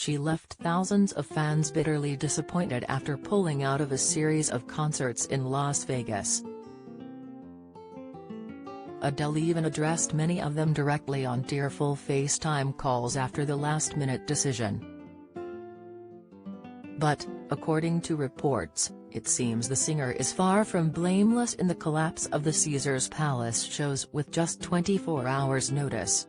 she left thousands of fans bitterly disappointed after pulling out of a series of concerts in Las Vegas. Adele even addressed many of them directly on tearful FaceTime calls after the last-minute decision. But, according to reports, it seems the singer is far from blameless in the collapse of the Caesars Palace shows with just 24 hours' notice.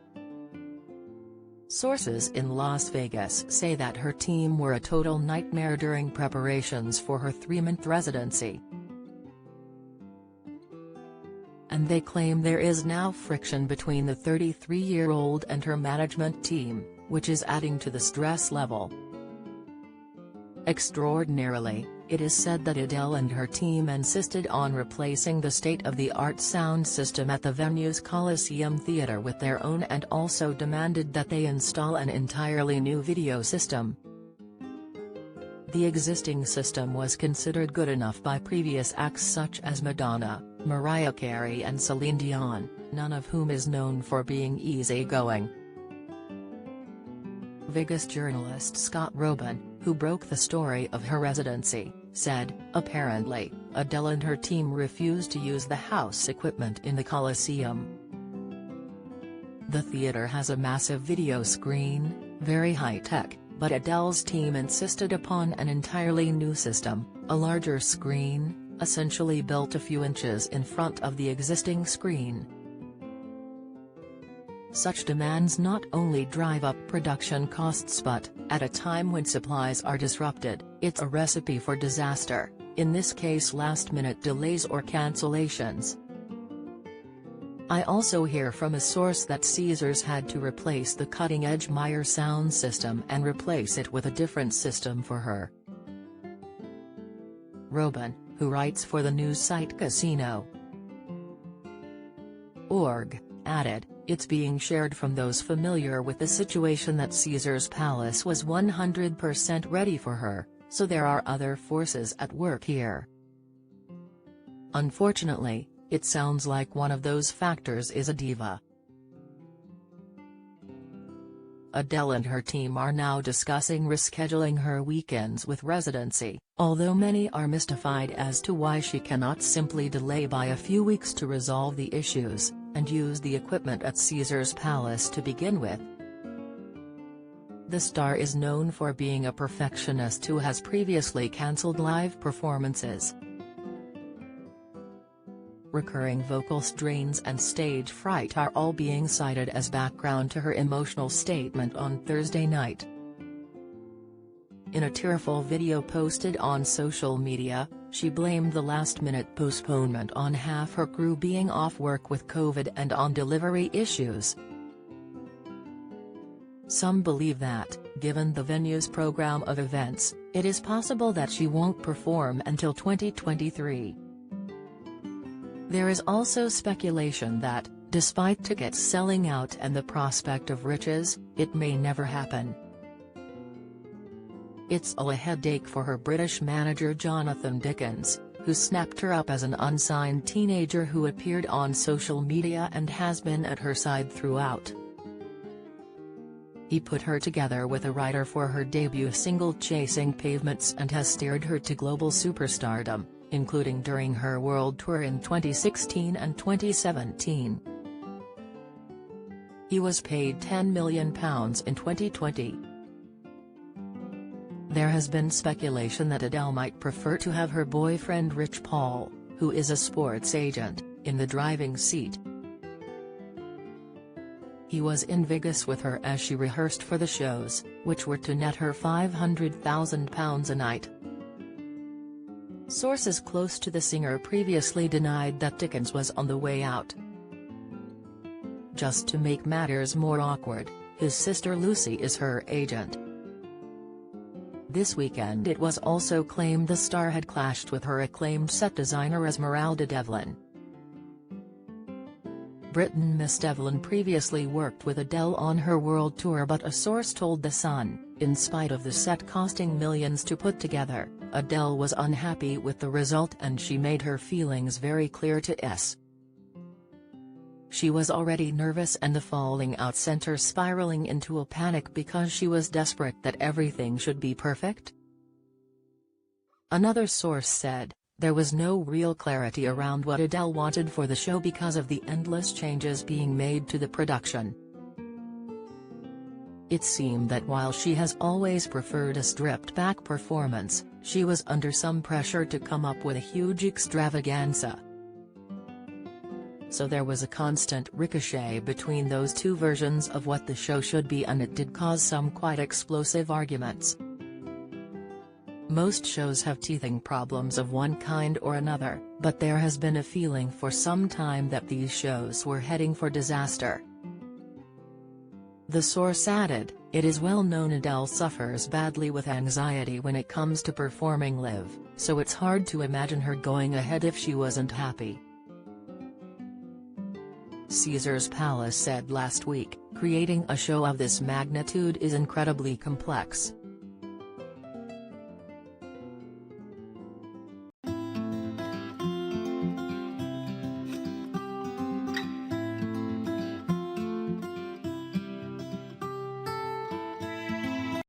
Sources in Las Vegas say that her team were a total nightmare during preparations for her 3-month residency. And they claim there is now friction between the 33-year-old and her management team, which is adding to the stress level. Extraordinarily, it is said that Adele and her team insisted on replacing the state-of-the-art sound system at the venue's Coliseum Theater with their own and also demanded that they install an entirely new video system. The existing system was considered good enough by previous acts such as Madonna, Mariah Carey and Celine Dion, none of whom is known for being easygoing. Vegas journalist Scott Robin, who broke the story of her residency, said, apparently, Adele and her team refused to use the house equipment in the Coliseum. The theater has a massive video screen, very high-tech, but Adele's team insisted upon an entirely new system, a larger screen, essentially built a few inches in front of the existing screen. Such demands not only drive up production costs but, at a time when supplies are disrupted, it's a recipe for disaster, in this case last-minute delays or cancellations. I also hear from a source that Caesars had to replace the cutting-edge Meyer sound system and replace it with a different system for her. Robin, who writes for the news site Casino.org, added, it's being shared from those familiar with the situation that Caesars Palace was 100% ready for her, so there are other forces at work here. Unfortunately, it sounds like one of those factors is a diva. Adele and her team are now discussing rescheduling her weekends with residency, although many are mystified as to why she cannot simply delay by a few weeks to resolve the issues, and use the equipment at Caesars Palace to begin with. The star is known for being a perfectionist who has previously cancelled live performances. Recurring vocal strains and stage fright are all being cited as background to her emotional statement on Thursday night. In a tearful video posted on social media, she blamed the last-minute postponement on half her crew being off work with COVID and on delivery issues. Some believe that, given the venue's program of events, it is possible that she won't perform until 2023. There is also speculation that, despite tickets selling out and the prospect of riches, it may never happen. It's all a headache for her British manager Jonathan Dickens, who snapped her up as an unsigned teenager who appeared on social media and has been at her side throughout. He put her together with a writer for her debut single Chasing Pavements and has steered her to global superstardom, including during her world tour in 2016 and 2017. He was paid £10 million in 2020. There has been speculation that Adele might prefer to have her boyfriend Rich Paul, who is a sports agent, in the driving seat. He was in Vegas with her as she rehearsed for the shows, which were to net her £500,000 a night. Sources close to the singer previously denied that Dickens was on the way out. Just to make matters more awkward, his sister Lucy is her agent. This weekend it was also claimed the star had clashed with her acclaimed set designer Esmeralda Devlin. Britain Miss Devlin previously worked with Adele on her world tour, but a source told The Sun, in spite of the set costing millions to put together, Adele was unhappy with the result and she made her feelings very clear to S. She was already nervous and the falling out sent her spiraling into a panic because she was desperate that everything should be perfect. Another source said, there was no real clarity around what Adele wanted for the show because of the endless changes being made to the production. It seemed that while she has always preferred a stripped-back performance, she was under some pressure to come up with a huge extravaganza. So there was a constant ricochet between those two versions of what the show should be, and it did cause some quite explosive arguments. Most shows have teething problems of one kind or another, but there has been a feeling for some time that these shows were heading for disaster. The source added, it is well known Adele suffers badly with anxiety when it comes to performing live, so it's hard to imagine her going ahead if she wasn't happy. Caesar's Palace said last week, creating a show of this magnitude is incredibly complex.